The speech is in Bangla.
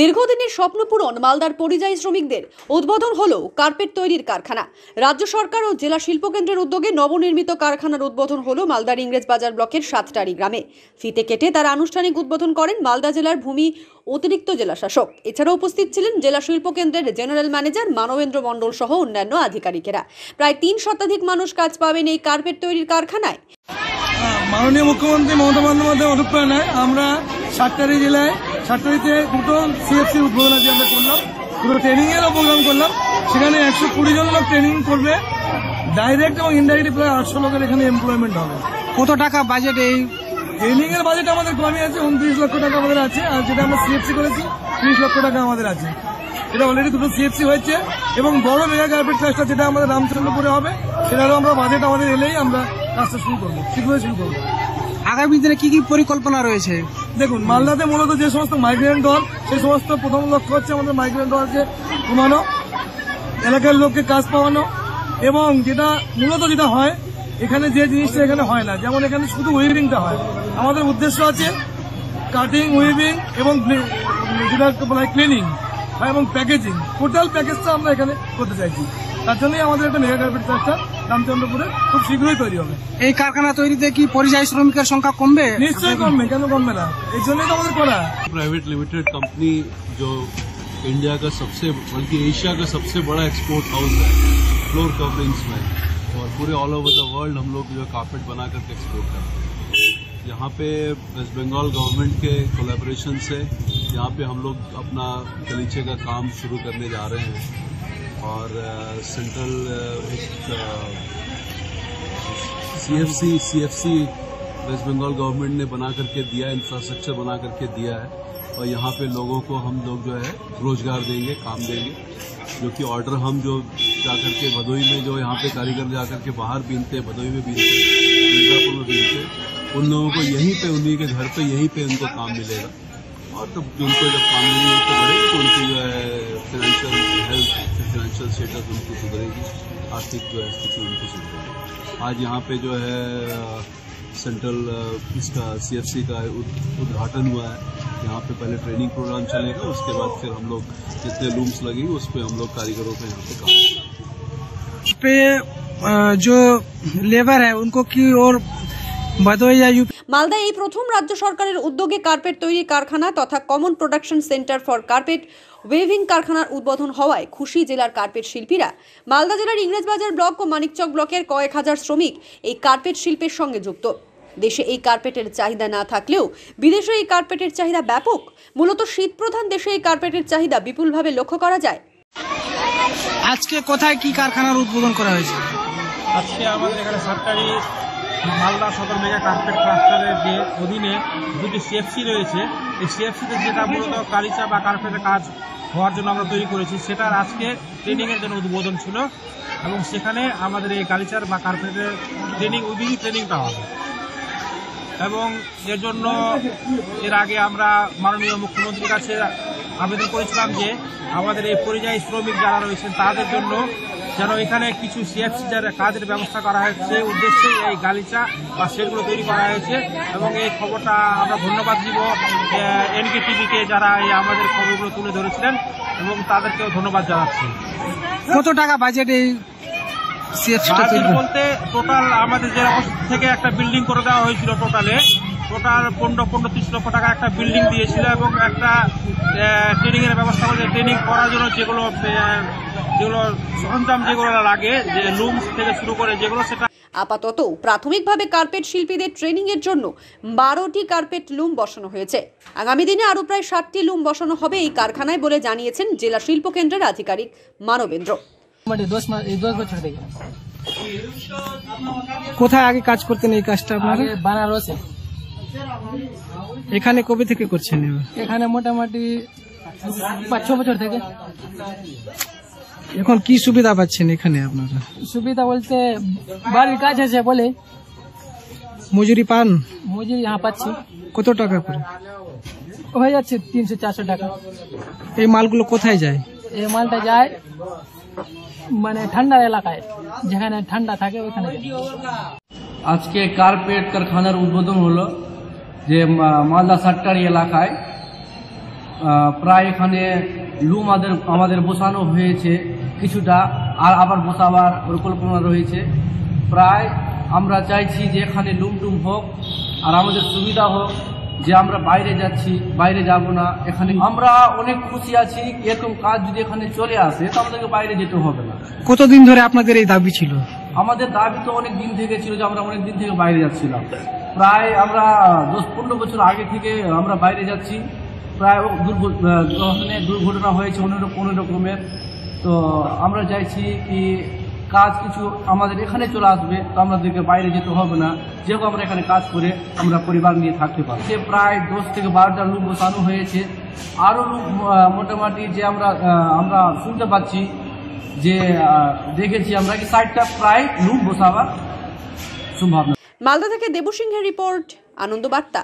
দীর্ঘদিনের স্বপ্ন পূরণ মালদার পরিযায়ী শ্রমিকদের উদ্বোধন হলো কার্পেট তৈরির কারখানা। রাজ্য সরকার ও জেলা শিল্পকেন্দ্রের উদ্যোগে নবনির্মিত কারখানার উদ্বোধন হলো মালদার ইংরেজবাজার ব্লকের সাতটারি গ্রামে। ফিতে কেটে তার আনুষ্ঠানিক উদ্বোধন করেন মালদা জেলার ভূমি অতিরিক্ত জেলা শাসক। এছাড়াও উপস্থিত ছিলেন জেলা শিল্পকেন্দ্রের জেনারেল ম্যানেজার মানবেন্দ্র মণ্ডল সহ অন্যান্য আধিকারিকেরা। প্রায় 3 শতাধিক মানুষ কাজ পাবেন এই কার্পেট তৈরির কারখানায়। মাননীয় মুখ্যমন্ত্রী মমতা বন্দ্যোপাধ্যায়ের অনুপ্রেরণায় আমরা সাতটারি জেলায় সাতটারিতে দুটো সিএফসি উদ্বোধন আজকে আমরা করলাম, দুটো ট্রেনিং এরও প্রোগ্রাম করলাম। সেখানে 120 জন লোক ট্রেনিং করবে, ডাইরেক্ট এবং ইনডাইরেক্ট প্রায় 800 লোকের এখানে এমপ্লয়মেন্ট হবে। কত টাকা বাজেট? এই ট্রেনিং এর বাজেট আমাদের কমই আছে, 29 লক্ষ টাকা আমাদের আছে। আর যেটা আমরা সিএফসি করেছি 30 লক্ষ টাকা আমাদের আছে। এটা অলরেডি দুটো সিএফসি হয়েছে এবং বড় মেগা কার্পেট ক্লাস্টার যেটা আমাদের রামচন্দ্রপুরে হবে, সেটারও আমরা বাজেট আমাদের এলেই আমরা কাজটা শুরু করবো, শীঘ্রই শুরু করবো। আগামী দিনে কি কি পরিকল্পনা রয়েছে? দেখুন, মালদাতে মূলত যে সমস্ত মাইগ্রেন্ট দল, সেই সমস্ত প্রথম লক্ষ্য হচ্ছে আমাদের মাইগ্রেন্ট দলকে কমানো, এলাকার লোককে কাজ পাওয়ানো, এবং যেটা মূলত যেটা হয় এখানে যে জিনিসটা এখানে হয় না, যেমন এখানে শুধু উইভিংটা হয়। আমাদের উদ্দেশ্য আছে কাটিং, উইভিং এবং যেটা বলা হয় ক্লিনিং এবং প্যাকেজিং, টোটাল প্যাকেজটা আমরা এখানে করতে চাইছি। তার জন্যই আমাদের একটা মেগা কার্পেট ক্লাস্টার রামচন্দ্রপুরে খুব শীঘ্রই তৈরি হবে। এই কারখানা তৈরিতে কি পরিযায়ী শ্রমিকের সংখ্যা কমবে? নিশ্চয়ই কমবে, কেন কমবে না, এই জন্যই তো আমাদের করা। प्राइवेट लिमिटेड कंपनी जो इंडिया का सबसे बल्कि एशिया का सबसे बड़ा एक्सपोर्ट हाउस है फ्लोर कवरिंग्स में, और पूरे ऑल ओवर द वर्ल्ड हम लोग जो कार्पेट बना करके एक्सपोर्ट करते हैं। यहाँ पे वेस्ट बंगाल गवर्नमेंट के कोलैबोरेशन से यहाँ पे हम लोग अपना गलीचे का काम शुरू करने जा रहे हैं, और central CFC West Bengal government ने बना करके दिया, इंफ्रास्ट्रक्चर बना करके दिया है, और यहाँ पे लोगों को हम लोग जो है रोजगार देंगे, काम देंगे। जो कि ऑर्डर हम जो जाकर के भदोई में जो यहाँ पे कारीगर जाकर के बाहर बीनते, भदोई में बीनते, मिर्जापुर में बीनते, उन लोगों को यहीं पे उन्हीं के घर पे यहीं पे उनको काम मिलेगा। और तब उनको जब काम मिलेगी तो बढ़ेगी, तो उनकी जो है फाइनेंशियल हेल्थ, फाइनेंशियल स्टेटस उनकी सुधरेगी, आर्थिक जो है स्थिति उनकी सुधरेगी। आज यहाँ पे जो है सेंट्रल इसका सीएफसी का उद्घाटन हुआ है। यहाँ पे पहले ट्रेनिंग प्रोग्राम चलेगा, उसके बाद फिर हम लोग जितने लूम्स लगेंगे उस पर हम लोग कारीगरों पे यहाँ पे काम पे जो लेबर है उनको की और भदोई या यूपी। মালদা এই প্রথম রাজ্য সরকারের উদ্যোগে কার্পেট তৈরি কারখানা তথা common production centre for carpet waving কারখানার উদ্বোধন হওয়ায় খুশি জেলার কার্পেট শিল্পীরা। মালদা জেলার ইংরেজবাজার ব্লক ও মানিকচক ব্লকের কয়েক হাজার শ্রমিক এই কার্পেট শিল্পের সঙ্গে যুক্ত। দেশে এই কার্পেটের চাহিদা না থাকলেও বিদেশে এই কার্পেটের চাহিদা ব্যাপক। মূলত শীতপ্রধান দেশে এই কার্পেটের চাহিদা বিপুলভাবে লক্ষ্য করা যায়। আজকে কোথায় কি কারখানার উদ্বোধন করা হয়েছে? আজকে আমাদের এখানে সরকারি মালদা সদর মেগা কার্পেট ক্লাস্টারের যে অধীনে দুটি সিএফসি রয়েছে, এই সিএফসিতে যেটা মূলত গালিচা বা কার্পেটের কাজ হওয়ার জন্য আমরা তৈরি করেছি, সেটার আজকে ট্রেনিংয়ের জন্য উদ্বোধন ছিল, এবং সেখানে আমাদের এই গালিচার বা কার্পেটের ট্রেনিং উইভিং ট্রেনিংটা হবে। এবং এর জন্য এর আগে আমরা মাননীয় মুখ্যমন্ত্রীর কাছে আবেদন করেছিলাম যে আমাদের এই পরিযায়ী শ্রমিক যারা রয়েছেন তাদের জন্য যেন এখানে কিছু সিএফসি যারা কাজের ব্যবস্থা করা হয়েছে, উদ্দেশ্যে এই গালিচা বা সেটগুলো তৈরি করা হয়েছে। এবং এই খবরটা আমরা ধন্যবাদ দিব এনকে টিভিকে, যারা এই আমাদের খবরগুলো তুলে ধরেছিলেন, এবং তাদেরকেও ধন্যবাদ জানাচ্ছি। কত টাকা বাজেট এই বলতে টোটাল আমাদের জেলা থেকে একটা বিল্ডিং করে দেওয়া হয়েছিল, টোটাল 15-30 লক্ষ টাকা একটা বিল্ডিং দিয়েছিল, এবং একটা ট্রেনিং এর ব্যবস্থা করে ট্রেনিং করার জন্য যেগুলো সরঞ্জাম যেগুলো লাগে, যে লুমস থেকে শুরু করে যেগুলো, সেটা আপাতত প্রাথমিকভাবে কার্পেট শিল্পীদের ট্রেনিং এর জন্য 12টি কার্পেট লুম বসানো হয়েছে। আগামী দিনে আরো প্রায় 60টি লুম বসানো হবে এই কারখানায় বলে জানিয়েছেন জেলা শিল্প কেন্দ্রের আধিকারিক মানবেন্দ্র। কোথায় আগে কাজ করতেন এই কাজটা আপনারা? বানারসে। এখানে কবে থেকে করছেন? এখানে মোটামুটি 5-6 বছর থেকে। এখন কি সুবিধা পাচ্ছেন এখানে আপনারা? সুবিধা বলতে বাড়ির কাজ আছে বলে। মজুরি পান? মজুরি यहाँ পাচ্ছি। কত টাকা করে? হয়ে যাচ্ছে 300-400 টাকা। এই মালগুলো কোথায় যায়? এই মালটা যায় মানে ঠান্ডা এলাকায়, যেখানে ঠান্ডা থাকে ওইখানে। আজকে কার্পেট কারখানার উদ্বোধন হলো যে মালদা সাতটারি এলাকায়, প্রায় এখানে লুম আমাদের বসানো হয়েছে কিছুটা, আর আবার বসাবার পরিকল্পনা রয়েছে। প্রায় আমরা চাইছি যে এখানে লুম টুম হোক আর আমাদের সুবিধা হোক, যে আমরা বাইরে যাচ্ছি, বাইরে যাব না। এখানে আমরা অনেক খুশি আছি, এরকম কাজ যদি এখানে চলে আসে তো আমাদেরকে বাইরে যেতে হবে না। কতদিন ধরে আপনাদের এই দাবি ছিল? আমাদের দাবি তো অনেক দিন থেকে ছিল যে আমরা অনেক দিন থেকে বাইরে যাচ্ছিলাম। প্রায় আমরা 10-15 বছর আগে থেকে আমরা বাইরে যাচ্ছি। প্রায় দুর্ঘটনা হয়েছে অনেক রকমের। তো আমরা চাইছি কি কাজ কিছু আমাদের এখানে চলে আসবে, তো আমাদেরকে বাইরে যেতে হবে না, যেহেতু আমরা এখানে কাজ করে আমরা পরিবার নিয়ে থাকতে পারি। যে প্রায় 10 থেকে 12টা লুম বসানো হয়েছে, আরও লুম মোটামুটি যে আমরা শুনতে পাচ্ছি, যে দেখেছি আমরা কি 60টা প্রায় লুম বসাবার সম্ভাবনা। মালদা থেকে দেবু সিংহের রিপোর্ট, আনন্দ বার্তা।